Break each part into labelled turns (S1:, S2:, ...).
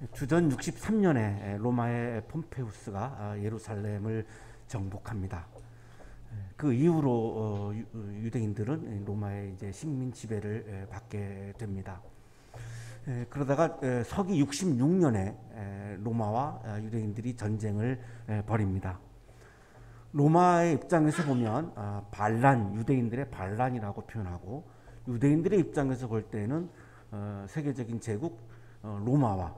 S1: 주전 63년에 로마의 폼페우스가 예루살렘을 정복합니다. 그 이후로 유대인들은 로마의 이제 식민 지배를 받게 됩니다. 그러다가 서기 66년에 로마와 유대인들이 전쟁을 벌입니다. 로마의 입장에서 보면 반란, 유대인들의 반란이라고 표현하고, 유대인들의 입장에서 볼 때는 세계적인 제국 로마와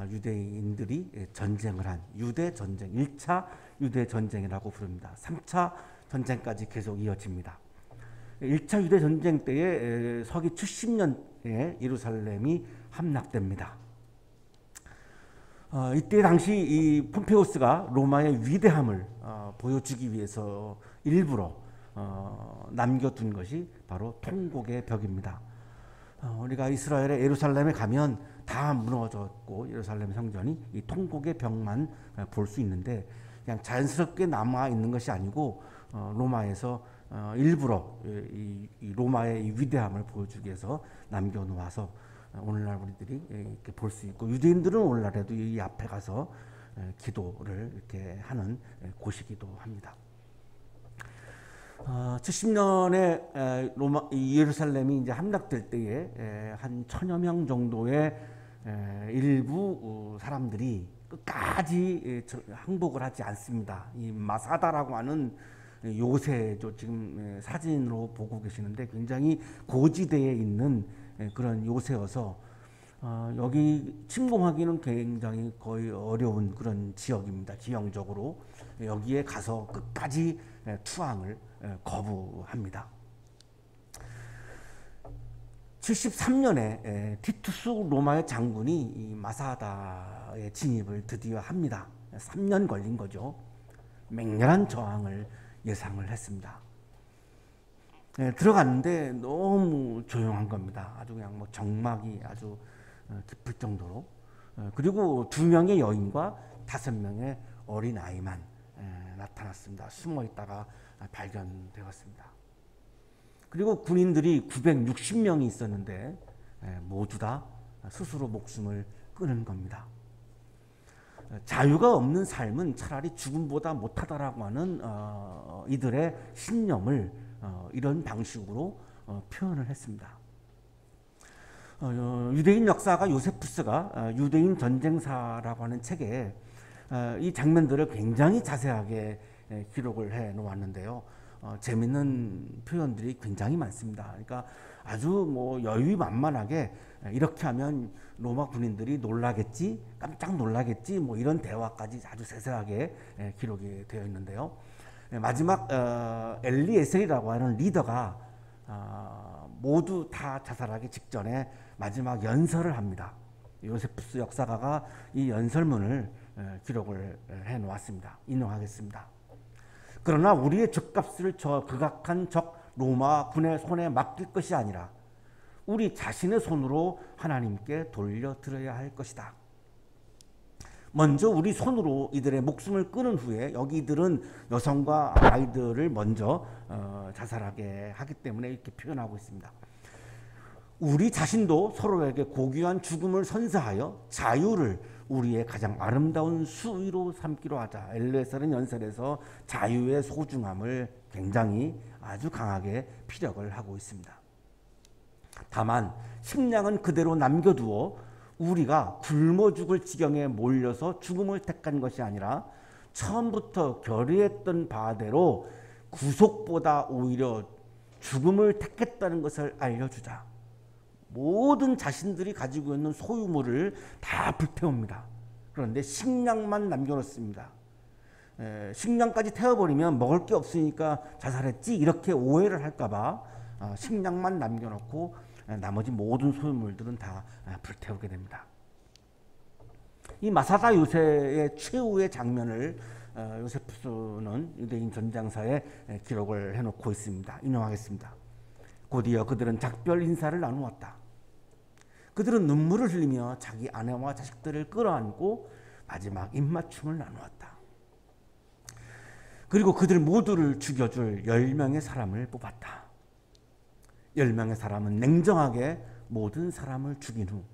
S1: 유대인들이 전쟁을 한 유대 전쟁, 1차 유대 전쟁이라고 부릅니다. 3차 전쟁까지 계속 이어집니다. 1차 유대 전쟁 때에 서기 70년에 예루살렘이 함락됩니다. 이때 당시 이 폼페우스가 로마의 위대함을 보여주기 위해서 일부러 남겨둔 것이 바로 통곡의 벽입니다. 우리가 이스라엘의 예루살렘에 가면 다 무너졌고 예루살렘 성전이 이 통곡의 벽만 볼 수 있는데, 그냥 자연스럽게 남아 있는 것이 아니고 로마에서 일부러 이 로마의 이 위대함을 보여주기 위해서 남겨놓아서 오늘날 우리들이 이렇게 볼 수 있고, 유대인들은 오늘날에도 이 앞에 가서 기도를 이렇게 하는 곳이기도 합니다. 70년에 로마 예루살렘이 이제 함락될 때에 한 1000여 명 정도의 일부 사람들이 끝까지 항복을 하지 않습니다. 이 마사다라고 하는 요새죠. 지금 사진으로 보고 계시는데 굉장히 고지대에 있는 그런 요새여서 여기 침공하기는 굉장히 거의 어려운 그런 지역입니다. 지형적으로 여기에 가서 끝까지 투항을 거부합니다. 73년에 티투스 로마의 장군이 이 마사다의 진입을 드디어 합니다. 3년 걸린 거죠. 맹렬한 저항을 예상을 했습니다. 들어갔는데 너무 조용한 겁니다. 아주 그냥 뭐 정막이 아주 깊을 정도로. 그리고 2명의 여인과 5명의 어린 아이만 나타났습니다. 숨어 있다가 발견되었습니다. 그리고 군인들이 960명이 있었는데 모두 다 스스로 목숨을 끊은 겁니다. 자유가 없는 삶은 차라리 죽음보다 못하다라고 하는 이들의 신념을 이런 방식으로 표현을 했습니다. 유대인 역사가 요세푸스가 유대인 전쟁사라고 하는 책에 이 장면들을 굉장히 자세하게 기록을 해 놓았는데요. 재밌는 표현들이 굉장히 많습니다. 그러니까 아주 뭐 여유만만하게 이렇게 하면 로마 군인들이 놀라겠지, 깜짝 놀라겠지, 뭐 이런 대화까지 아주 세세하게 기록이 되어 있는데요. 마지막 엘리에셀이라고 하는 리더가 모두 다 자살하기 직전에 마지막 연설을 합니다. 요세푸스 역사가가 이 연설문을 기록을 해 놓았습니다. 인용하겠습니다. 그러나 우리의 죗값을 저 극악한 적 로마 군의 손에 맡길 것이 아니라 우리 자신의 손으로 하나님께 돌려드려야 할 것이다. 먼저 우리 손으로 이들의 목숨을 끊은 후에, 여기 이들은 여성과 아이들을 먼저 자살하게 하기 때문에 이렇게 표현하고 있습니다. 우리 자신도 서로에게 고귀한 죽음을 선사하여 자유를 우리의 가장 아름다운 수위로 삼기로 하자. 엘레셀은 연설에서 자유의 소중함을 굉장히 아주 강하게 피력을 하고 있습니다. 다만 식량은 그대로 남겨두어 우리가 굶어 죽을 지경에 몰려서 죽음을 택한 것이 아니라 처음부터 결의했던 바대로 구속보다 오히려 죽음을 택했다는 것을 알려주자. 모든 자신들이 가지고 있는 소유물을 다 불태웁니다. 그런데 식량만 남겨놓습니다. 식량까지 태워버리면 먹을 게 없으니까 자살했지 이렇게 오해를 할까봐 식량만 남겨놓고 나머지 모든 소유물들은 다 불태우게 됩니다. 이 마사다 요새의 최후의 장면을 요세푸스는 유대인 전장사에 기록을 해놓고 있습니다. 인용하겠습니다. 곧이어 그들은 작별 인사를 나누었다. 그들은 눈물을 흘리며 자기 아내와 자식들을 끌어안고 마지막 입맞춤을 나누었다. 그리고 그들 모두를 죽여줄 10명의 사람을 뽑았다. 10명의 사람은 냉정하게 모든 사람을 죽인 후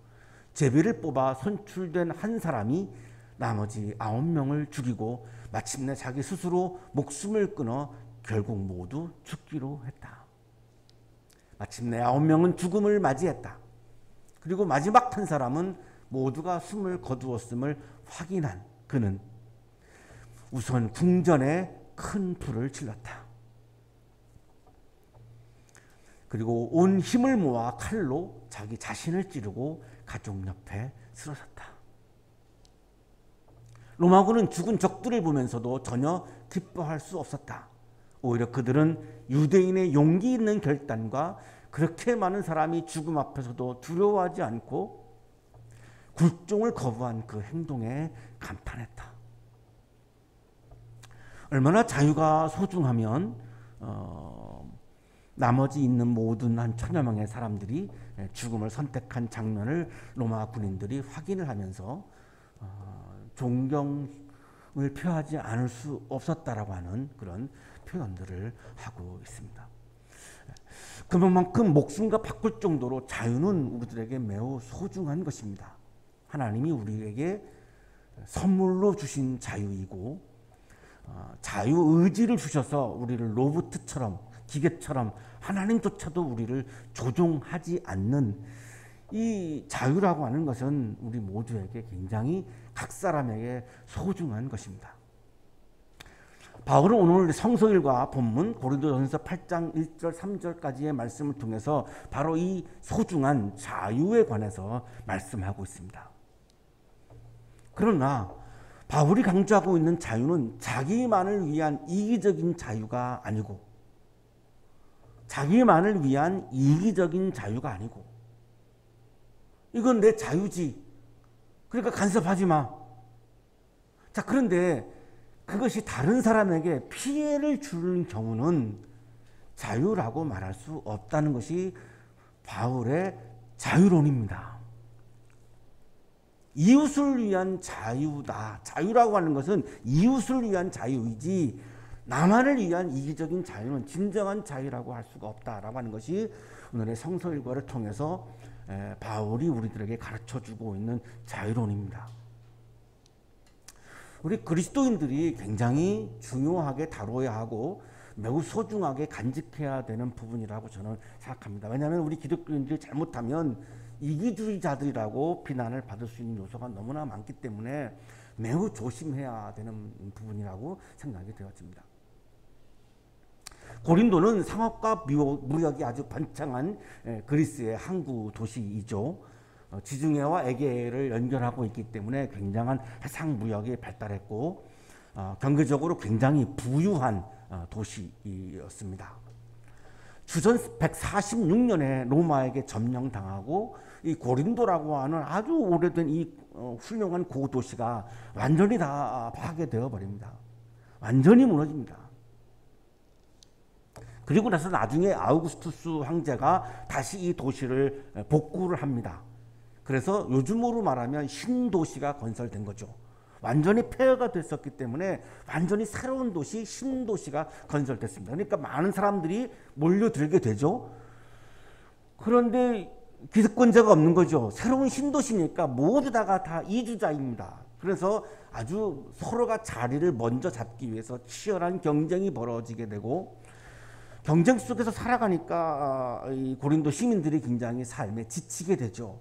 S1: 제비를 뽑아 선출된 한 사람이 나머지 9명을 죽이고 마침내 자기 스스로 목숨을 끊어 결국 모두 죽기로 했다. 마침내 9명은 죽음을 맞이했다. 그리고 마지막 한 사람은 모두가 숨을 거두었음을 확인한 그는 우선 궁전에 큰 불을 질렀다. 그리고 온 힘을 모아 칼로 자기 자신을 찌르고 가족 옆에 쓰러졌다. 로마군은 죽은 적들을 보면서도 전혀 기뻐할 수 없었다. 오히려 그들은 유대인의 용기 있는 결단과 그렇게 많은 사람이 죽음 앞에서도 두려워하지 않고 굴종을 거부한 그 행동에 감탄했다. 얼마나 자유가 소중하면 나머지 있는 모든 한 1000여 명의 사람들이 죽음을 선택한 장면을 로마 군인들이 확인을 하면서 존경을 표하지 않을 수 없었다라고 하는 그런 표현들을 하고 있습니다. 그만큼 목숨과 바꿀 정도로 자유는 우리들에게 매우 소중한 것입니다. 하나님이 우리에게 선물로 주신 자유이고 자유의지를 주셔서 우리를 로봇처럼 기계처럼 하나님조차도 우리를 조종하지 않는 이 자유라고 하는 것은 우리 모두에게 굉장히 각 사람에게 소중한 것입니다. 바울은 오늘 성서일과 본문 고린도전서 8장 1절 3절까지의 말씀을 통해서 바로 이 소중한 자유에 관해서 말씀하고 있습니다. 그러나 바울이 강조하고 있는 자유는 자기만을 위한 이기적인 자유가 아니고 자기만을 위한 이기적인 자유가 아니고 이건 내 자유지. 그러니까 간섭하지 마. 자, 그런데 그것이 다른 사람에게 피해를 주는 경우는 자유라고 말할 수 없다는 것이 바울의 자유론입니다. 이웃을 위한 자유다. 자유라고 하는 것은 이웃을 위한 자유이지 나만을 위한 이기적인 자유는 진정한 자유라고 할 수가 없다라고 하는 것이 오늘의 성서일과를 통해서 바울이 우리들에게 가르쳐주고 있는 자유론입니다. 우리 그리스도인들이 굉장히 중요하게 다뤄야 하고 매우 소중하게 간직해야 되는 부분이라고 저는 생각합니다. 왜냐하면 우리 기독교인들이 잘못하면 이기주의자들이라고 비난을 받을 수 있는 요소가 너무나 많기 때문에 매우 조심해야 되는 부분이라고 생각이 되어집니다. 고린도는 상업과 무역이 아주 번창한 그리스의 항구 도시이죠. 지중해와 에게해를 연결하고 있기 때문에 굉장한 해상 무역이 발달했고 경제적으로 굉장히 부유한 도시였습니다. 주전 146년에 로마에게 점령당하고 이 고린도라고 하는 아주 오래된 이 훌륭한 고도시가 완전히 다 파괴되어 버립니다. 완전히 무너집니다. 그리고 나서 나중에 아우구스투스 황제가 다시 이 도시를 복구를 합니다. 그래서 요즘으로 말하면 신도시가 건설된 거죠. 완전히 폐허가 됐었기 때문에 완전히 새로운 도시, 신도시가 건설됐습니다. 그러니까 많은 사람들이 몰려들게 되죠. 그런데 기득권자가 없는 거죠. 새로운 신도시니까 모두 다 이주자입니다. 그래서 아주 서로가 자리를 먼저 잡기 위해서 치열한 경쟁이 벌어지게 되고 경쟁 속에서 살아가니까 이 고린도 시민들이 굉장히 삶에 지치게 되죠.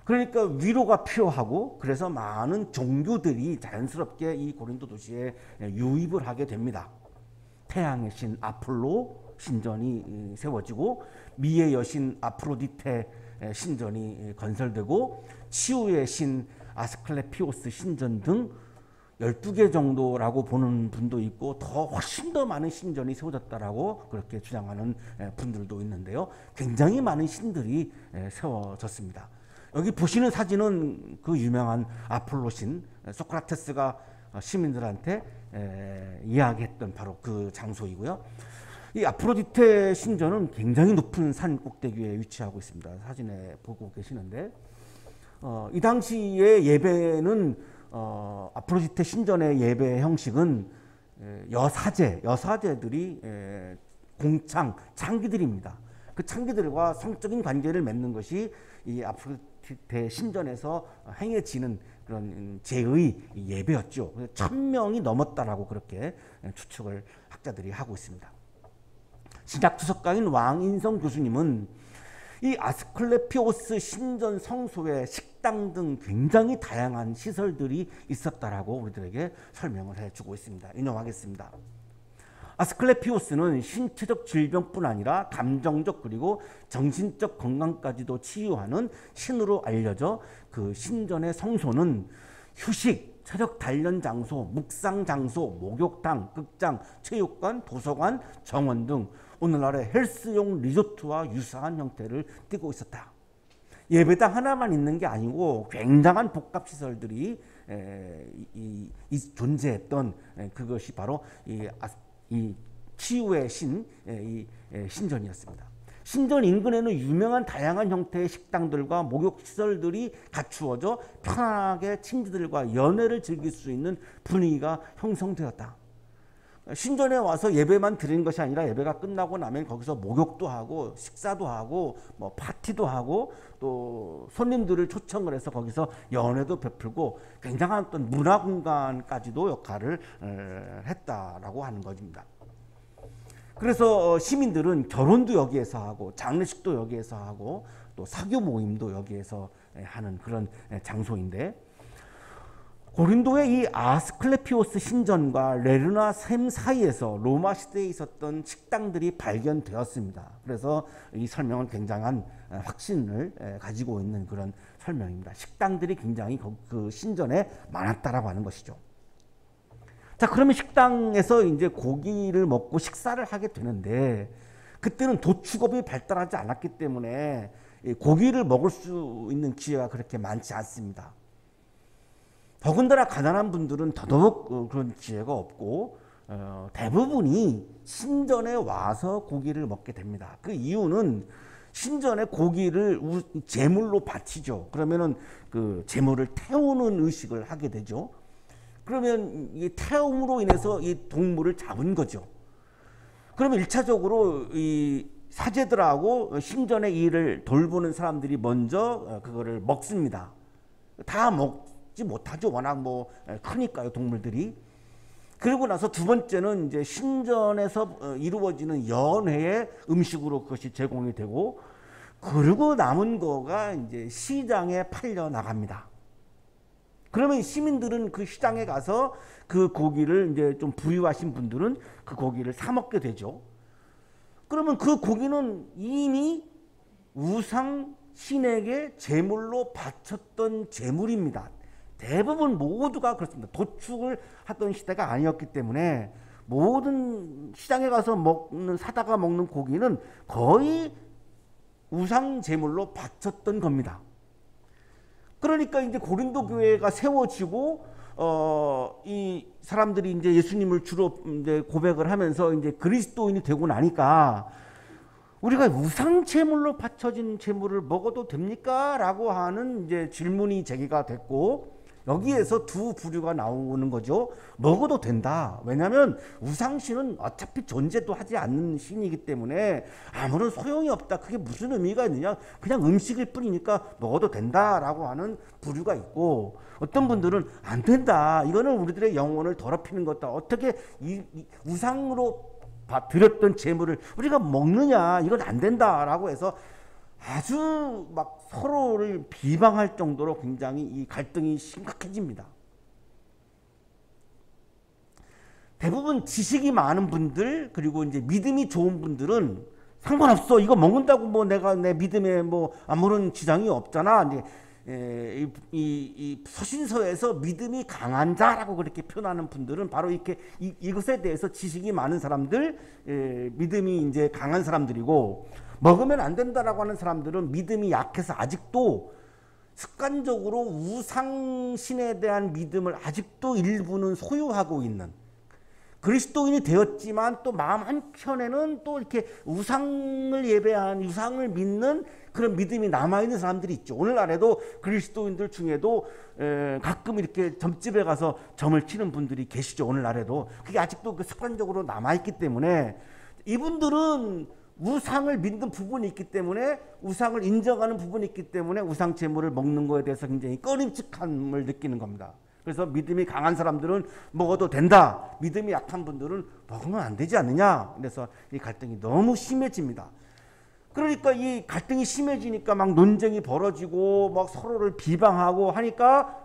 S1: 그러니까 위로가 필요하고 그래서 많은 종교들이 자연스럽게 이 고린도 도시에 유입을 하게 됩니다. 태양의 신 아폴로 신전이 세워지고 미의 여신 아프로디테 신전이 건설되고 치유의 신 아스클레피오스 신전 등 12개 정도라고 보는 분도 있고 훨씬 더 많은 신전이 세워졌다라고 그렇게 주장하는 분들도 있는데요. 굉장히 많은 신들이 세워졌습니다. 여기 보시는 사진은 그 유명한 아폴로 신 소크라테스가 시민들한테 이야기했던 바로 그 장소이고요. 이 아프로디테 신전은 굉장히 높은 산 꼭대기에 위치하고 있습니다. 사진에 보고 계시는데 이 당시의 예배는 아프로디테 신전의 예배 형식은 여사제들이 창기들입니다. 그 창기들과 성적인 관계를 맺는 것이 이 아프로디테 대신전에서 행해지는 그런 제의 예배였죠. 1000명이 넘었다라고 그렇게 추측을 학자들이 하고 있습니다. 신약 투석가인 왕인성 교수님은 이 아스클레피오스 신전 성소에 식당 등 굉장히 다양한 시설들이 있었다라고 우리들에게 설명을 해주고 있습니다. 인용하겠습니다. 아스클레피오스는 신체적 질병뿐 아니라 감정적 그리고 정신적 건강까지도 치유하는 신으로 알려져 그 신전의 성소는 휴식, 체력 단련 장소, 묵상 장소, 목욕탕, 극장, 체육관, 도서관, 정원 등 오늘날의 헬스용 리조트와 유사한 형태를 띠고 있었다. 예배당 하나만 있는 게 아니고 굉장한 복합시설들이 존재했던 그것이 바로 이 치유의 신전이었습니다. 신전 인근에는 유명한 다양한 형태의 식당들과 목욕시설들이 갖추어져 편하게 친지들과 연애를 즐길 수 있는 분위기가 형성되었다. 신전에 와서 예배만 드리는 것이 아니라 예배가 끝나고 나면 거기서 목욕도 하고 식사도 하고 뭐 파티도 하고 또 손님들을 초청을 해서 거기서 연회도 베풀고 굉장한 어떤 문화 공간까지도 역할을 했다라고 하는 것입니다. 그래서 시민들은 결혼도 여기에서 하고 장례식도 여기에서 하고 또 사교 모임도 여기에서 하는 그런 장소인데, 고린도의 이 아스클레피오스 신전과 레르나 샘 사이에서 로마 시대에 있었던 식당들이 발견되었습니다. 그래서 이 설명은 굉장한 확신을 가지고 있는 그런 설명입니다. 식당들이 굉장히 그 신전에 많았다라고 하는 것이죠. 자, 그러면 식당에서 이제 고기를 먹고 식사를 하게 되는데, 그때는 도축업이 발달하지 않았기 때문에 고기를 먹을 수 있는 기회가 그렇게 많지 않습니다. 더군다나 가난한 분들은 더더욱 그런 기회가 없고 대부분이 신전에 와서 고기를 먹게 됩니다. 그 이유는 신전에 고기를 제물로 바치죠. 그러면은 그 제물을 태우는 의식을 하게 되죠. 그러면 이 태움으로 인해서 이 동물을 잡은 거죠. 그러면 1차적으로 이 사제들하고 신전의 일을 돌보는 사람들이 먼저 그거를 먹습니다. 다 먹지 못하죠. 워낙 뭐 크니까요, 동물들이. 그리고 나서 두 번째는 이제 신전에서 이루어지는 연회의 음식으로 그것이 제공이 되고, 그리고 남은 거가 이제 시장에 팔려 나갑니다. 그러면 시민들은 그 시장에 가서 그 고기를 이제 좀 부유하신 분들은 그 고기를 사 먹게 되죠. 그러면 그 고기는 이미 우상 신에게 제물로 바쳤던 제물입니다. 대부분 모두가 그렇습니다. 도축을 하던 시대가 아니었기 때문에 모든 시장에 가서 사다가 먹는 고기는 거의 우상 제물로 바쳤던 겁니다. 그러니까 이제 고린도 교회가 세워지고 이 사람들이 이제 예수님을 주로 이제 고백을 하면서 이제 그리스도인이 되고 나니까, 우리가 우상 제물로 바쳐진 제물을 먹어도 됩니까? 라고 하는 이제 질문이 제기가 됐고, 여기에서 두 부류가 나오는 거죠. 먹어도 된다. 왜냐하면 우상신은 어차피 존재도 하지 않는 신이기 때문에 아무런 소용이 없다. 그게 무슨 의미가 있느냐. 그냥 음식일 뿐이니까 먹어도 된다라고 하는 부류가 있고, 어떤 분들은 안 된다. 이거는 우리들의 영혼을 더럽히는 것다. 어떻게 이 우상으로 드렸던 재물을 우리가 먹느냐. 이건 안 된다라고 해서 아주 막 서로를 비방할 정도로 굉장히 이 갈등이 심각해집니다. 대부분 지식이 많은 분들, 그리고 이제 믿음이 좋은 분들은 상관없어. 이거 먹는다고 뭐 내가 내 믿음에 뭐 아무런 지장이 없잖아. 이제 이 서신서에서 믿음이 강한 자라고 그렇게 표현하는 분들은 바로 이렇게 이것에 대해서 지식이 많은 사람들, 믿음이 이제 강한 사람들이고, 먹으면 안 된다라고 하는 사람들은 믿음이 약해서 아직도 습관적으로 우상신에 대한 믿음을 아직도 일부는 소유하고 있는, 그리스도인이 되었지만 또 마음 한켠에는 또 이렇게 우상을 예배한, 우상을 믿는 그런 믿음이 남아있는 사람들이 있죠. 오늘날에도 그리스도인들 중에도 가끔 이렇게 점집에 가서 점을 치는 분들이 계시죠. 오늘날에도 그게 아직도 그 습관적으로 남아있기 때문에 이분들은 우상을 믿는 부분이 있기 때문에, 우상을 인정하는 부분이 있기 때문에 우상 제물을 먹는 거에 대해서 굉장히 꺼림칙함을 느끼는 겁니다. 그래서 믿음이 강한 사람들은 먹어도 된다, 믿음이 약한 분들은 먹으면 안 되지 않느냐. 그래서 이 갈등이 너무 심해집니다. 그러니까 이 갈등이 심해지니까 막 논쟁이 벌어지고 막 서로를 비방하고 하니까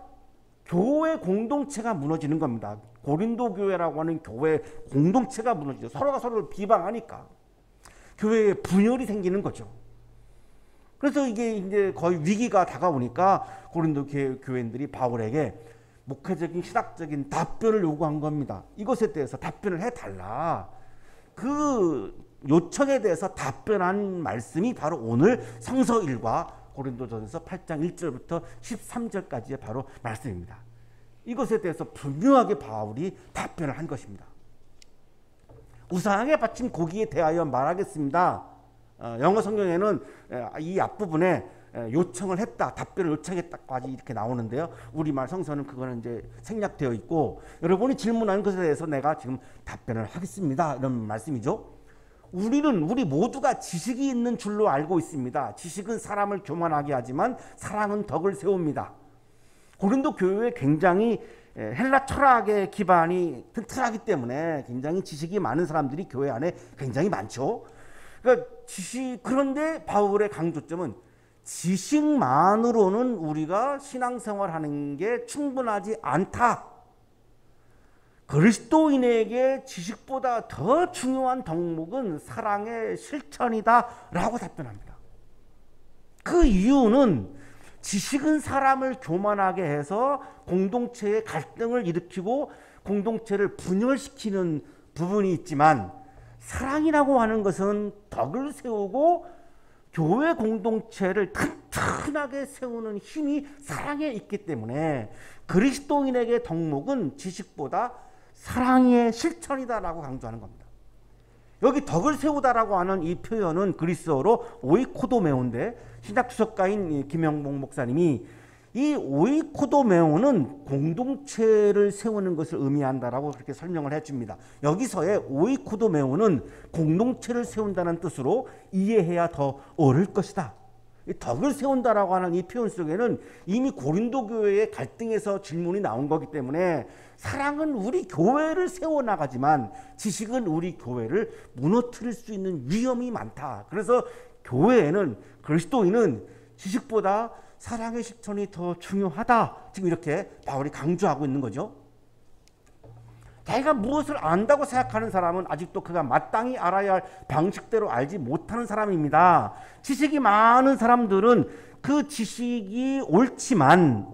S1: 교회 공동체가 무너지는 겁니다. 고린도 교회라고 하는 교회 공동체가 무너지죠. 서로가 서로를 비방하니까 교회에 분열이 생기는 거죠. 그래서 이게 이제 거의 위기가 다가오니까 고린도 교회인들이 바울에게 목회적인 신학적인 답변을 요구한 겁니다. 이것에 대해서 답변을 해달라. 그 요청에 대해서 답변한 말씀이 바로 오늘 성서 1과 고린도전서 8장 1절부터 13절까지의 바로 말씀입니다. 이것에 대해서 분명하게 바울이 답변을 한 것입니다. 우상에 바친 고기에 대하여 말하겠습니다. 영어 성경에는 이 앞부분에 요청을 했다, 답변을 요청했다까지 이렇게 나오는데요. 우리말 성서는 그거는 이제 생략되어 있고, 여러분이 질문하는 것에 대해서 내가 지금 답변을 하겠습니다, 이런 말씀이죠. 우리 모두가 지식이 있는 줄로 알고 있습니다. 지식은 사람을 교만하게 하지만 사랑은 덕을 세웁니다. 고린도 교회에 굉장히 헬라 철학의 기반이 튼튼하기 때문에 굉장히 지식이 많은 사람들이 교회 안에 굉장히 많죠. 그러니까 그런데 바울의 강조점은 지식만으로는 우리가 신앙생활하는 게 충분하지 않다. 그리스도인에게 지식보다 더 중요한 덕목은 사랑의 실천이다 라고 답변합니다. 그 이유는 지식은 사람을 교만하게 해서 공동체의 갈등을 일으키고 공동체를 분열시키는 부분이 있지만, 사랑이라고 하는 것은 덕을 세우고 교회 공동체를 튼튼하게 세우는 힘이 사랑에 있기 때문에 그리스도인에게 덕목은 지식보다 사랑의 실천이다라고 강조하는 겁니다. 여기 덕을 세우다라고 하는 이 표현은 그리스어로 오이코도메오인데, 신약주석가인 김영복 목사님이 이 오이코도메오는 공동체를 세우는 것을 의미한다라고 그렇게 설명을 해줍니다. 여기서의 오이코도메오는 공동체를 세운다는 뜻으로 이해해야 더 옳을 것이다. 이 덕을 세운다라고 하는 이 표현 속에는 이미 고린도 교회의 갈등에서 질문이 나온 거기 때문에, 사랑은 우리 교회를 세워나가지만 지식은 우리 교회를 무너뜨릴 수 있는 위험이 많다. 그래서 교회에는, 그리스도인은 지식보다 사랑의 실천이 더 중요하다. 지금 이렇게 바울이 강조하고 있는 거죠. 자기가 무엇을 안다고 생각하는 사람은 아직도 그가 마땅히 알아야 할 방식대로 알지 못하는 사람입니다. 지식이 많은 사람들은 그 지식이 옳지만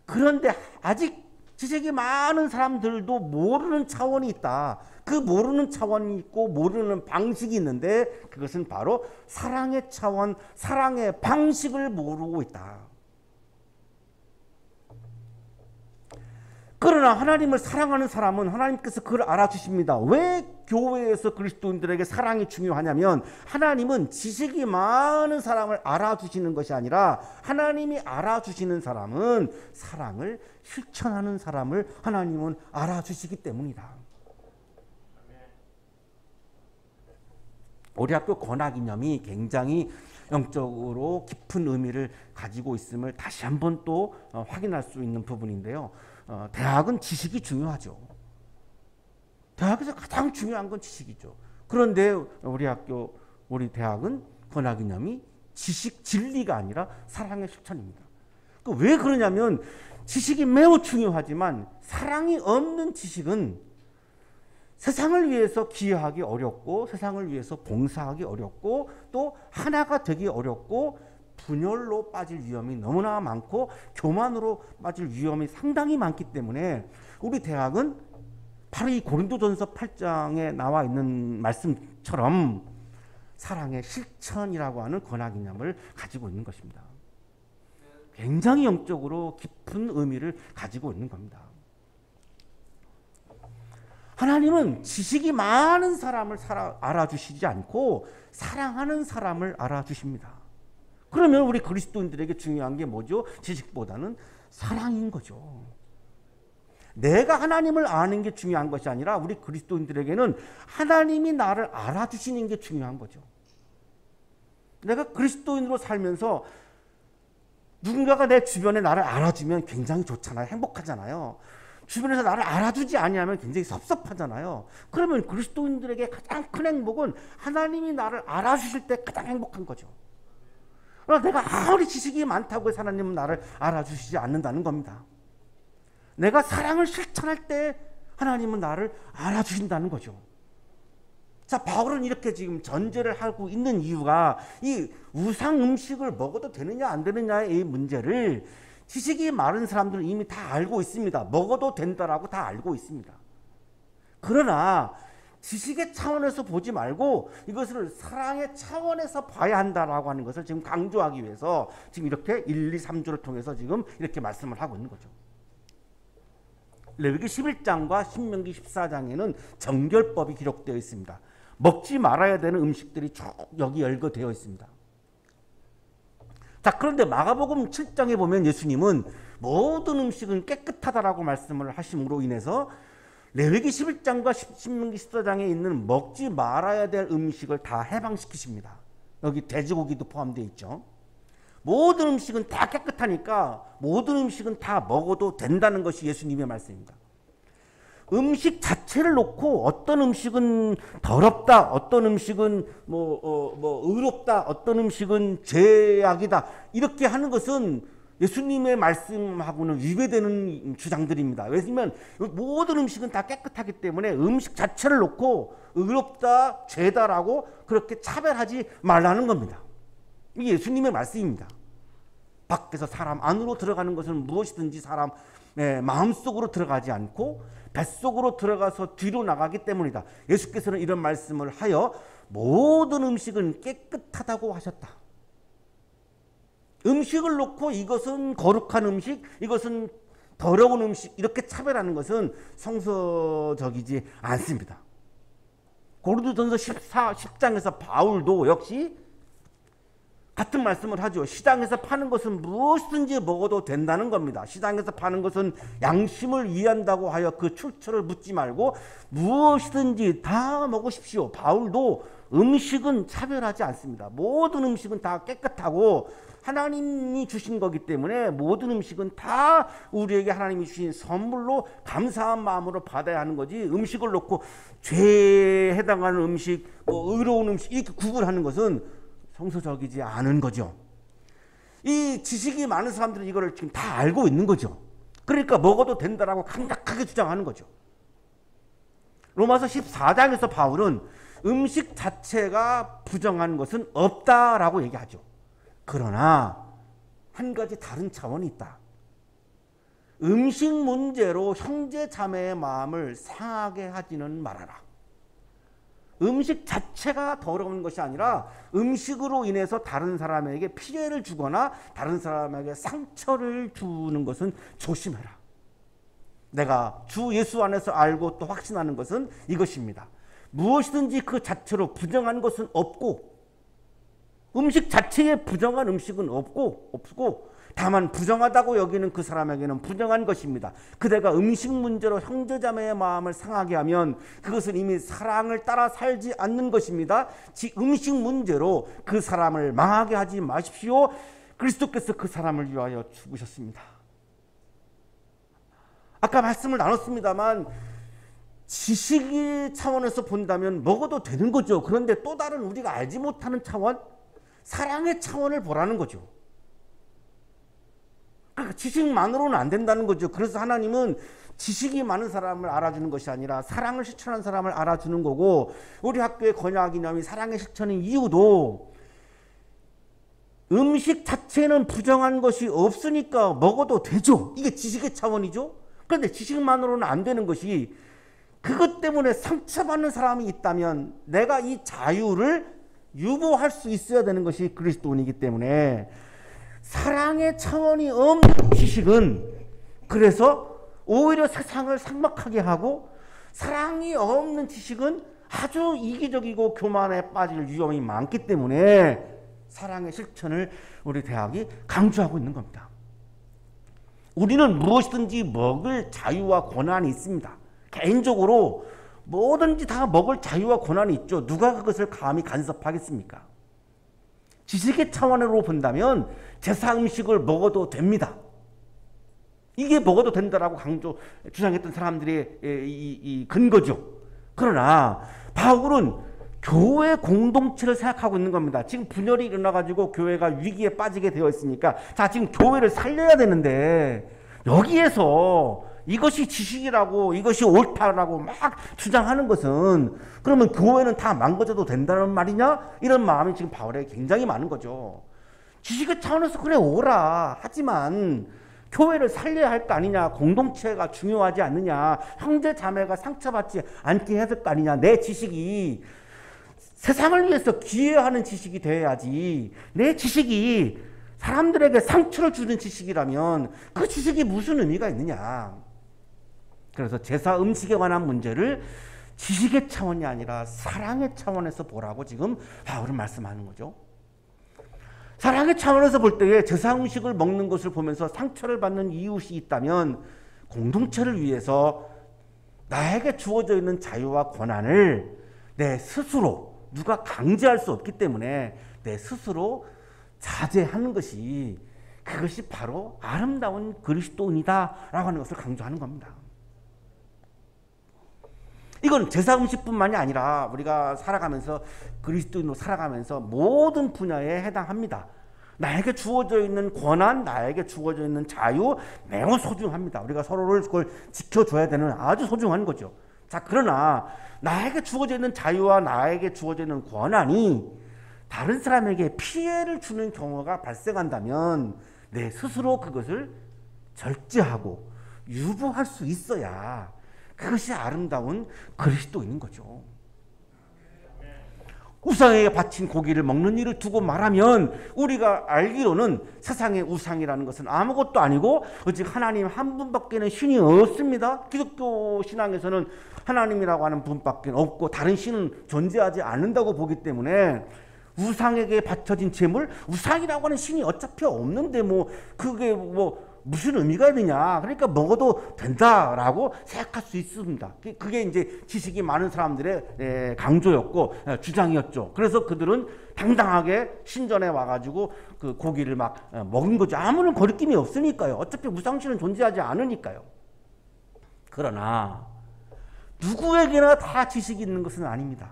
S1: 그런데 아직 지식이 많은 사람들도 모르는 차원이 있다. 그 모르는 차원이 있고 모르는 방식이 있는데, 그것은 바로 사랑의 차원, 사랑의 방식을 모르고 있다. 그러나 하나님을 사랑하는 사람은 하나님께서 그걸 알아주십니다. 왜 교회에서 그리스도인들에게 사랑이 중요하냐면, 하나님은 지식이 많은 사람을 알아주시는 것이 아니라 하나님이 알아주시는 사람은 사랑을 실천하는 사람을 하나님은 알아주시기 때문이다. 우리 학교 권하기념이 굉장히 영적으로 깊은 의미를 가지고 있음을 다시 한번 또 확인할 수 있는 부분인데요. 대학은 지식이 중요하죠. 대학에서 가장 중요한 건 지식이죠. 그런데 우리 대학은 권하기념이 지식, 진리가 아니라 사랑의 실천입니다. 왜 그러냐면, 지식이 매우 중요하지만 사랑이 없는 지식은 세상을 위해서 기여하기 어렵고, 세상을 위해서 봉사하기 어렵고, 또 하나가 되기 어렵고, 분열로 빠질 위험이 너무나 많고 교만으로 빠질 위험이 상당히 많기 때문에, 우리 대학은 바로 이 고린도전서 8장에 나와 있는 말씀처럼 사랑의 실천이라고 하는 권하기념을 가지고 있는 것입니다. 굉장히 영적으로 깊은 의미를 가지고 있는 겁니다. 하나님은 지식이 많은 사람을 알아주시지 않고 사랑하는 사람을 알아주십니다. 그러면 우리 그리스도인들에게 중요한 게 뭐죠? 지식보다는 사랑인 거죠. 내가 하나님을 아는 게 중요한 것이 아니라 우리 그리스도인들에게는 하나님이 나를 알아주시는 게 중요한 거죠. 내가 그리스도인으로 살면서 누군가가 내 주변에 나를 알아주면 굉장히 좋잖아요. 행복하잖아요. 주변에서 나를 알아주지 아니하면 굉장히 섭섭하잖아요. 그러면 그리스도인들에게 가장 큰 행복은 하나님이 나를 알아주실 때 가장 행복한 거죠. 그러나 내가 아무리 지식이 많다고 해서 하나님은 나를 알아주시지 않는다는 겁니다. 내가 사랑을 실천할 때 하나님은 나를 알아주신다는 거죠. 자, 바울은 이렇게 지금 전제를 하고 있는 이유가 이 우상 음식을 먹어도 되느냐 안 되느냐의 이 문제를 지식이 많은 사람들은 이미 다 알고 있습니다. 먹어도 된다라고 다 알고 있습니다. 그러나 지식의 차원에서 보지 말고 이것을 사랑의 차원에서 봐야 한다라고 하는 것을 지금 강조하기 위해서 지금 이렇게 1, 2, 3주를 통해서 지금 이렇게 말씀을 하고 있는 거죠. 레위기 11장과 신명기 14장에는 정결법이 기록되어 있습니다. 먹지 말아야 되는 음식들이 쭉 여기 열거되어 있습니다. 자, 그런데 마가복음 7장에 보면 예수님은 모든 음식은 깨끗하다라고 말씀을 하심으로 인해서 레위기 11장과 신명기 14장에 있는 먹지 말아야 될 음식을 다 해방시키십니다. 여기 돼지고기도 포함되어 있죠. 모든 음식은 다 깨끗하니까 모든 음식은 다 먹어도 된다는 것이 예수님의 말씀입니다. 음식 자체를 놓고 어떤 음식은 더럽다, 어떤 음식은 의롭다, 어떤 음식은 죄악이다 이렇게 하는 것은 예수님의 말씀하고는 위배되는 주장들입니다. 왜냐하면 모든 음식은 다 깨끗하기 때문에 음식 자체를 놓고 의롭다, 죄다라고 그렇게 차별하지 말라는 겁니다. 이게 예수님의 말씀입니다. 밖에서 사람 안으로 들어가는 것은 무엇이든지 사람 마음속으로 들어가지 않고 뱃속으로 들어가서 뒤로 나가기 때문이다. 예수께서는 이런 말씀을 하여 모든 음식은 깨끗하다고 하셨다. 음식을 놓고 이것은 거룩한 음식, 이것은 더러운 음식 이렇게 차별하는 것은 성서적이지 않습니다. 고린도전서 10장에서 바울도 역시 같은 말씀을 하죠. 시장에서 파는 것은 무엇이든지 먹어도 된다는 겁니다. 시장에서 파는 것은 양심을 위한다고 하여 그 출처를 묻지 말고 무엇이든지 다 먹으십시오. 바울도 음식은 차별하지 않습니다. 모든 음식은 다 깨끗하고 하나님이 주신 거기 때문에 모든 음식은 다 우리에게 하나님이 주신 선물로 감사한 마음으로 받아야 하는 거지, 음식을 놓고 죄에 해당하는 음식, 의로운 음식 이렇게 구분하는 것은 성서적이지 않은 거죠. 이 지식이 많은 사람들은 이거를 지금 다 알고 있는 거죠. 그러니까 먹어도 된다라고 강력하게 주장하는 거죠. 로마서 14장에서 바울은 음식 자체가 부정한 것은 없다라고 얘기하죠. 그러나 한 가지 다른 차원이 있다. 음식 문제로 형제 자매의 마음을 상하게 하지는 말아라. 음식 자체가 더러운 것이 아니라 음식으로 인해서 다른 사람에게 피해를 주거나 다른 사람에게 상처를 주는 것은 조심해라. 내가 주 예수 안에서 알고 또 확신하는 것은 이것입니다. 무엇이든지 그 자체로 부정한 것은 없고, 음식 자체에 부정한 음식은 없고 다만 부정하다고 여기는 그 사람에게는 부정한 것입니다. 그대가 음식 문제로 형제자매의 마음을 상하게 하면 그것은 이미 사랑을 따라 살지 않는 것입니다. 음식 문제로 그 사람을 망하게 하지 마십시오. 그리스도께서 그 사람을 위하여 죽으셨습니다. 아까 말씀을 나눴습니다만 지식의 차원에서 본다면 먹어도 되는 거죠. 그런데 또 다른 우리가 알지 못하는 차원, 사랑의 차원을 보라는 거죠. 그러니까 지식만으로는 안 된다는 거죠. 그래서 하나님은 지식이 많은 사람을 알아주는 것이 아니라 사랑을 실천하는 사람을 알아주는 거고, 우리 학교의 권야기념이 사랑의 실천인 이유도 음식 자체는 부정한 것이 없으니까 먹어도 되죠. 이게 지식의 차원이죠. 그런데 지식만으로는 안 되는 것이, 그것 때문에 상처받는 사람이 있다면 내가 이 자유를 유보할 수 있어야 되는 것이 그리스도인이기 때문에 사랑의 차원이 없는 지식은 그래서 오히려 세상을 삭막하게 하고, 사랑이 없는 지식은 아주 이기적이고 교만에 빠질 위험이 많기 때문에 사랑의 실천을 우리 대학이 강조하고 있는 겁니다. 우리는 무엇이든지 먹을 자유와 권한이 있습니다. 개인적으로 뭐든지 다 먹을 자유와 권한이 있죠. 누가 그것을 감히 간섭하겠습니까? 지식의 차원으로 본다면 제사 음식을 먹어도 됩니다. 이게 먹어도 된다라고 주장했던 사람들의 이 근거죠. 그러나 바울은 교회 공동체를 생각하고 있는 겁니다. 지금 분열이 일어나가지고 교회가 위기에 빠지게 되어 있으니까 자, 지금 교회를 살려야 되는데 여기에서 이것이 지식이라고 이것이 옳다라고 막 주장하는 것은 그러면 교회는 다 망가져도 된다는 말이냐? 이런 마음이 지금 바울에 굉장히 많은 거죠. 지식의 차원에서 그래 오라 하지만 교회를 살려야 할 거 아니냐, 공동체가 중요하지 않느냐, 형제 자매가 상처받지 않게 해야 될 거 아니냐, 내 지식이 세상을 위해서 기여하는 지식이 되어야지, 내 지식이 사람들에게 상처를 주는 지식이라면 그 지식이 무슨 의미가 있느냐. 그래서 제사 음식에 관한 문제를 지식의 차원이 아니라 사랑의 차원에서 보라고 지금 바울은 말씀하는 거죠. 사랑의 차원에서 볼 때에 제사 음식을 먹는 것을 보면서 상처를 받는 이웃이 있다면 공동체를 위해서 나에게 주어져 있는 자유와 권한을 내 스스로, 누가 강제할 수 없기 때문에 내 스스로 자제하는 것이, 그것이 바로 아름다운 그리스도인이다라고 하는 것을 강조하는 겁니다. 이건 제사 음식뿐만이 아니라 우리가 살아가면서, 그리스도인으로 살아가면서 모든 분야에 해당합니다. 나에게 주어져 있는 권한, 나에게 주어져 있는 자유 매우 소중합니다. 우리가 서로를 그걸 지켜줘야 되는 아주 소중한 거죠. 자, 그러나 나에게 주어져 있는 자유와 나에게 주어져 있는 권한이 다른 사람에게 피해를 주는 경우가 발생한다면 내 스스로 그것을 절제하고 유보할 수 있어야 그것이 아름다운 그리스도인 거죠. 우상에게 바친 고기를 먹는 일을 두고 말하면 우리가 알기로는 세상의 우상이라는 것은 아무것도 아니고 오직 하나님 한 분밖에는 신이 없습니다. 기독교 신앙에서는 하나님이라고 하는 분밖에 없고 다른 신은 존재하지 않는다고 보기 때문에 우상에게 바쳐진 제물, 우상이라고 하는 신이 어차피 없는데 그게 무슨 의미가 있느냐. 그러니까 먹어도 된다라고 생각할 수 있습니다. 그게 이제 지식이 많은 사람들의 강조였고 주장이었죠. 그래서 그들은 당당하게 신전에 와가지고 그 고기를 막 먹은 거죠. 아무런 거리낌이 없으니까요. 어차피 우상신은 존재하지 않으니까요. 그러나 누구에게나 다 지식이 있는 것은 아닙니다.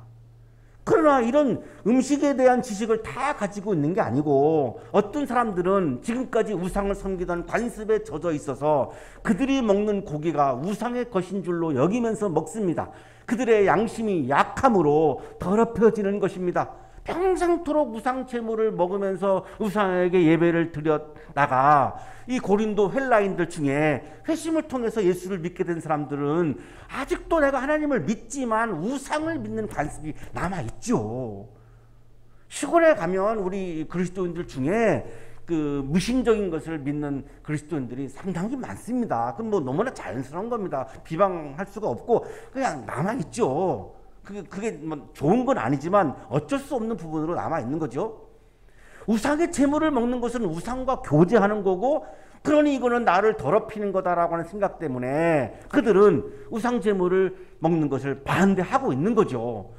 S1: 그러나 이런 음식에 대한 지식을 다 가지고 있는 게 아니고 어떤 사람들은 지금까지 우상을 섬기던 관습에 젖어 있어서 그들이 먹는 고기가 우상의 것인 줄로 여기면서 먹습니다. 그들의 양심이 약함으로 더럽혀지는 것입니다. 평생토록 우상 제물을 먹으면서 우상에게 예배를 드렸다가 이 고린도 헬라인들 중에 회심을 통해서 예수를 믿게 된 사람들은 아직도 내가 하나님을 믿지만 우상을 믿는 관습이 남아있죠. 시골에 가면 우리 그리스도인들 중에 그 무신적인 것을 믿는 그리스도인들이 상당히 많습니다. 그건 너무나 자연스러운 겁니다. 비방할 수가 없고 그냥 남아있죠. 그게 좋은 건 아니지만 어쩔 수 없는 부분으로 남아있는 거죠. 우상의 제물을 먹는 것은 우상과 교제하는 거고, 그러니 이거는 나를 더럽히는 거다라고 하는 생각 때문에 그들은 우상 제물을 먹는 것을 반대하고 있는 거죠.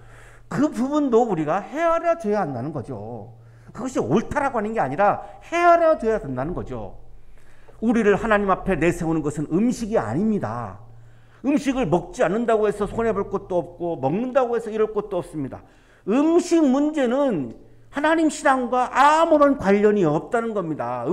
S1: 그 부분도 우리가 헤아려줘야 한다는 거죠. 그것이 옳다라고 하는 게 아니라 헤아려줘야 된다는 거죠. 우리를 하나님 앞에 내세우는 것은 음식이 아닙니다. 음식을 먹지 않는다고 해서 손해볼 것도 없고 먹는다고 해서 이럴 것도 없습니다. 음식 문제는 하나님 신앙과 아무런 관련이 없다는 겁니다.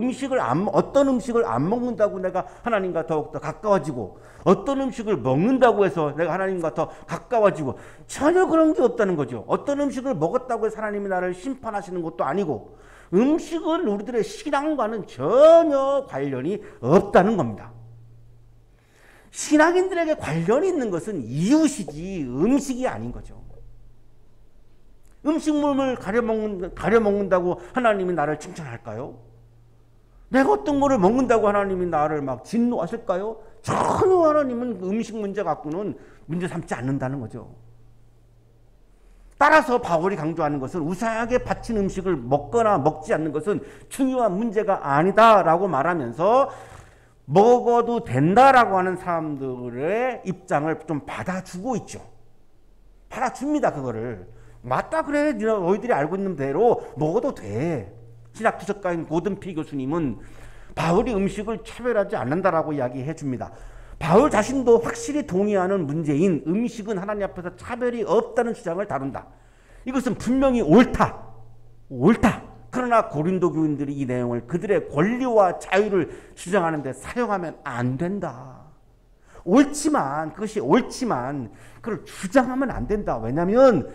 S1: 어떤 음식을 안 먹는다고 내가 하나님과 더욱더 가까워지고 어떤 음식을 먹는다고 해서 내가 하나님과 더 가까워지고 전혀 그런 게 없다는 거죠. 어떤 음식을 먹었다고 해서 하나님이 나를 심판하시는 것도 아니고 음식은 우리들의 신앙과는 전혀 관련이 없다는 겁니다. 신앙인들에게 관련이 있는 것은 이웃이지 음식이 아닌 거죠. 음식물을 가려먹는다고 하나님이 나를 칭찬할까요? 내가 어떤 거를 먹는다고 하나님이 나를 막 진노하실까요? 전혀 하나님은 음식 문제 갖고는 문제 삼지 않는다는 거죠. 따라서 바울이 강조하는 것은 우상에게 바친 음식을 먹거나 먹지 않는 것은 중요한 문제가 아니다라고 말하면서 먹어도 된다라고 하는 사람들의 입장을 좀 받아주고 있죠. 받아줍니다. 그거를. 맞다 그래. 너희들이 알고 있는 대로 먹어도 돼. 신약 주석가인 고든피 교수님은 바울이 음식을 차별하지 않는다라고 이야기해 줍니다. 바울 자신도 확실히 동의하는 문제인 음식은 하나님 앞에서 차별이 없다는 주장을 다룬다. 이것은 분명히 옳다. 그러나 고린도 교인들이 이 내용을 그들의 권리와 자유를 주장하는 데 사용하면 안 된다. 그것이 옳지만 그걸 주장하면 안 된다. 왜냐하면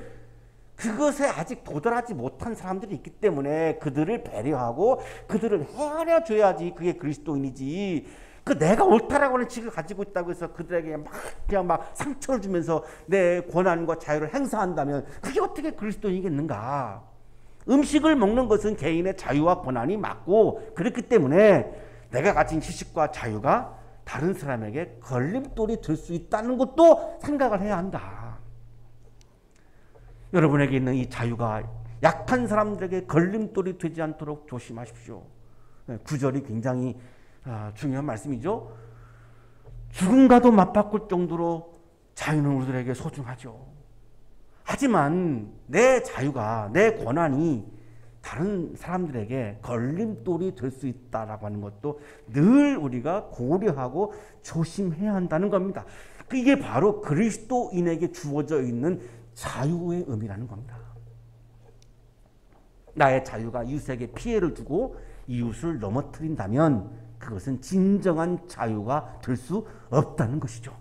S1: 그것에 아직 도달하지 못한 사람들이 있기 때문에 그들을 배려하고 그들을 헤아려 줘야지 그게 그리스도인이지. 그 내가 옳다라고 하는 지식을 가지고 있다고 해서 그들에게 그냥 상처를 주면서 내 권한과 자유를 행사한다면 그게 어떻게 그리스도인이겠는가. 음식을 먹는 것은 개인의 자유와 권한이 맞고 그렇기 때문에 내가 가진 지식과 자유가 다른 사람에게 걸림돌이 될 수 있다는 것도 생각을 해야 한다. 여러분에게 있는 이 자유가 약한 사람들에게 걸림돌이 되지 않도록 조심하십시오. 구절이 굉장히 중요한 말씀이죠. 죽음과도 맞바꿀 정도로 자유는 우리들에게 소중하죠. 하지만 내 자유가, 내 권한이 다른 사람들에게 걸림돌이 될 수 있다라고 하는 것도 늘 우리가 고려하고 조심해야 한다는 겁니다. 이게 바로 그리스도인에게 주어져 있는 자유의 의미라는 겁니다. 나의 자유가 이웃에게 피해를 주고 이웃을 넘어뜨린다면 그것은 진정한 자유가 될 수 없다는 것이죠.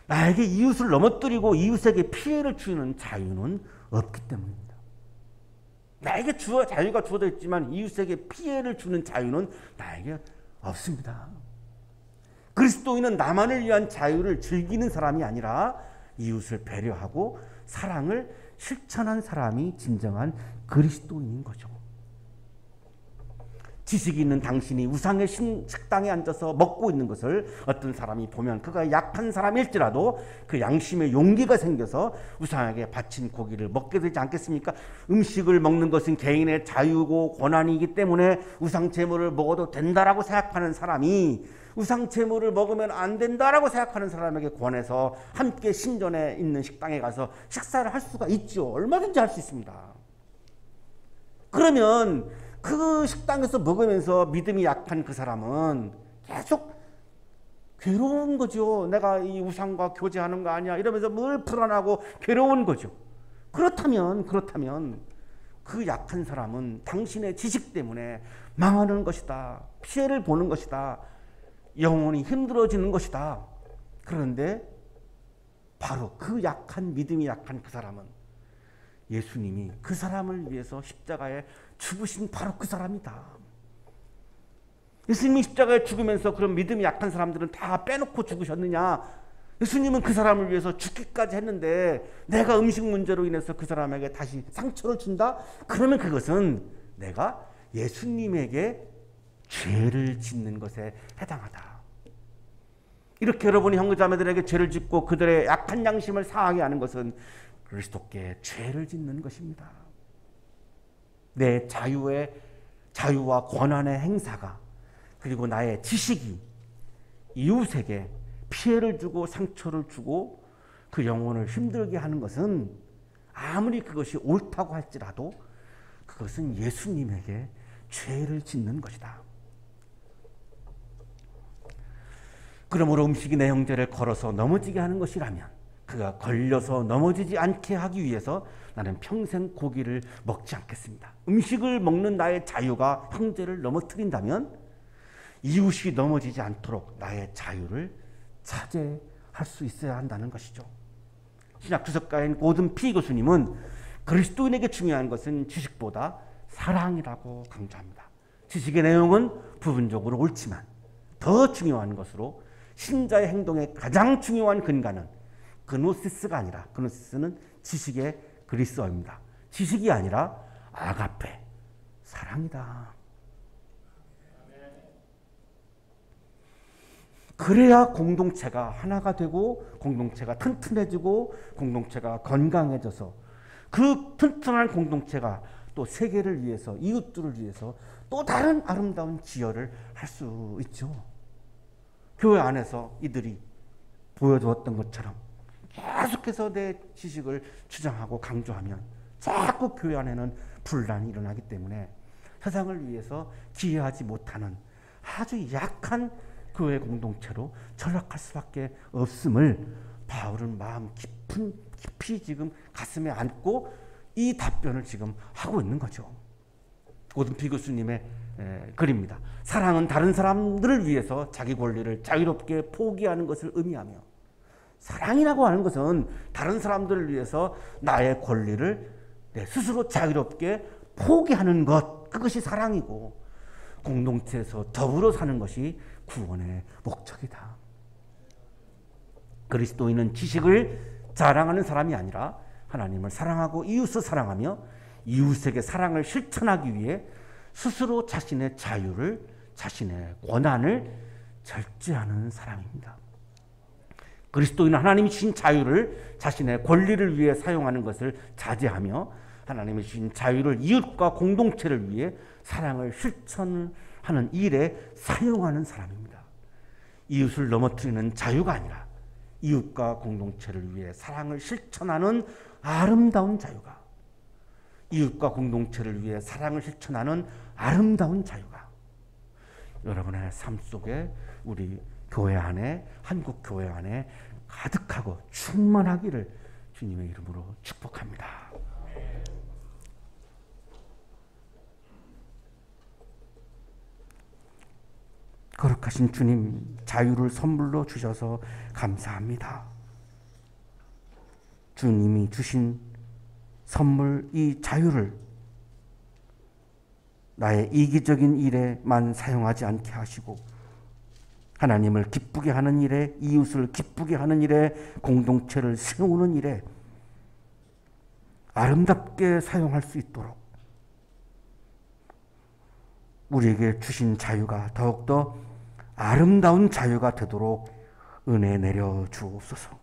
S1: 나에게 이웃을 넘어뜨리고 이웃에게 피해를 주는 자유는 없기 때문입니다. 나에게 자유가 주어져 있지만 이웃에게 피해를 주는 자유는 나에게 없습니다. 그리스도인은 나만을 위한 자유를 즐기는 사람이 아니라 이웃을 배려하고 사랑을 실천한 사람이 진정한 그리스도인인 거죠. 지식이 있는 당신이 우상의 식당에 앉아서 먹고 있는 것을 어떤 사람이 보면 그가 약한 사람일지라도 그 양심의 용기가 생겨서 우상에게 바친 고기를 먹게 되지 않겠습니까? 음식을 먹는 것은 개인의 자유고 권한이기 때문에 우상 제물을 먹어도 된다라고 생각하는 사람이 우상 제물을 먹으면 안 된다라고 생각하는 사람에게 권해서 함께 신전에 있는 식당에 가서 식사를 할 수가 있죠. 얼마든지 할 수 있습니다. 그러면 그 식당에서 먹으면서 믿음이 약한 그 사람은 계속 괴로운 거죠. 내가 이 우상과 교제하는 거 아니야 이러면서 늘 불안하고 괴로운 거죠. 그렇다면 그 약한 사람은 당신의 지식 때문에 망하는 것이다. 피해를 보는 것이다. 영혼이 힘들어지는 것이다. 그런데 바로 그 믿음이 약한 그 사람은 예수님이 그 사람을 위해서 십자가에 죽으신 바로 그 사람이다. 예수님이 십자가에 죽으면서 그런 믿음이 약한 사람들은 다 빼놓고 죽으셨느냐? 예수님은 그 사람을 위해서 죽기까지 했는데 내가 음식 문제로 인해서 그 사람에게 다시 상처를 준다? 그러면 그것은 내가 예수님에게 죄를 짓는 것에 해당하다. 이렇게 여러분이 형제자매들에게 죄를 짓고 그들의 약한 양심을 상하게 하는 것은 그리스도께 죄를 짓는 것입니다. 내 자유와 권한의 행사가 그리고 나의 지식이 이웃에게 피해를 주고 상처를 주고 그 영혼을 힘들게 하는 것은 아무리 그것이 옳다고 할지라도 그것은 예수님에게 죄를 짓는 것이다. 그러므로 음식이 내 형제를 걸어서 넘어지게 하는 것이라면 그가 걸려서 넘어지지 않게 하기 위해서 나는 평생 고기를 먹지 않겠습니다. 음식을 먹는 나의 자유가 형제를 넘어뜨린다면 이웃이 넘어지지 않도록 나의 자유를 차지할 수 있어야 한다는 것이죠. 신약 주석가인 고든피 교수님은 그리스도인에게 중요한 것은 지식보다 사랑이라고 강조합니다. 지식의 내용은 부분적으로 옳지만 더 중요한 것으로 신자의 행동의 가장 중요한 근간은 그노시스가 아니라 그노시스는 지식의 그리스어입니다. 지식이 아니라 아가페, 사랑이다. 그래야 공동체가 하나가 되고 공동체가 튼튼해지고 공동체가 건강해져서 그 튼튼한 공동체가 또 세계를 위해서 이웃들을 위해서 또 다른 아름다운 기여를 할 수 있죠. 교회 안에서 이들이 보여주었던 것처럼 계속해서 내 지식을 주장하고 강조하면 자꾸 교회 안에는 분란이 일어나기 때문에 세상을 위해서 기여하지 못하는 아주 약한 교회 공동체로 전락할 수밖에 없음을 바울은 마음 깊이 지금 가슴에 안고 이 답변을 지금 하고 있는 거죠. 고든피 교수님의 글입니다. 사랑은 다른 사람들을 위해서 자기 권리를 자유롭게 포기하는 것을 의미하며, 사랑이라고 하는 것은 다른 사람들을 위해서 나의 권리를 내 스스로 자유롭게 포기하는 것, 그것이 사랑이고 공동체에서 더불어 사는 것이 구원의 목적이다. 그리스도인은 지식을 자랑하는 사람이 아니라 하나님을 사랑하고 이웃을 사랑하며 이웃에게 사랑을 실천하기 위해 스스로 자신의 자유를, 자신의 권한을 절제하는 사람입니다. 그리스도인은 하나님이 주신 자유를 자신의 권리를 위해 사용하는 것을 자제하며 하나님이 주신 자유를 이웃과 공동체를 위해 사랑을 실천하는 일에 사용하는 사람입니다. 이웃을 넘어뜨리는 자유가 아니라 이웃과 공동체를 위해 사랑을 실천하는 아름다운 자유가, 이웃과 공동체를 위해 사랑을 실천하는 아름다운 자유가 여러분의 삶 속에, 우리 교회 안에, 한국 교회 안에 가득하고 충만하기를 주님의 이름으로 축복합니다. 거룩하신 주님, 자유를 선물로 주셔서 감사합니다. 주님이 주신 선물, 이 자유를 나의 이기적인 일에만 사용하지 않게 하시고 하나님을 기쁘게 하는 일에, 이웃을 기쁘게 하는 일에, 공동체를 세우는 일에 아름답게 사용할 수 있도록 우리에게 주신 자유가 더욱더 아름다운 자유가 되도록 은혜 내려 주옵소서.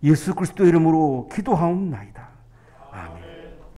S1: 예수 그리스도 이름으로 기도하옵나이다.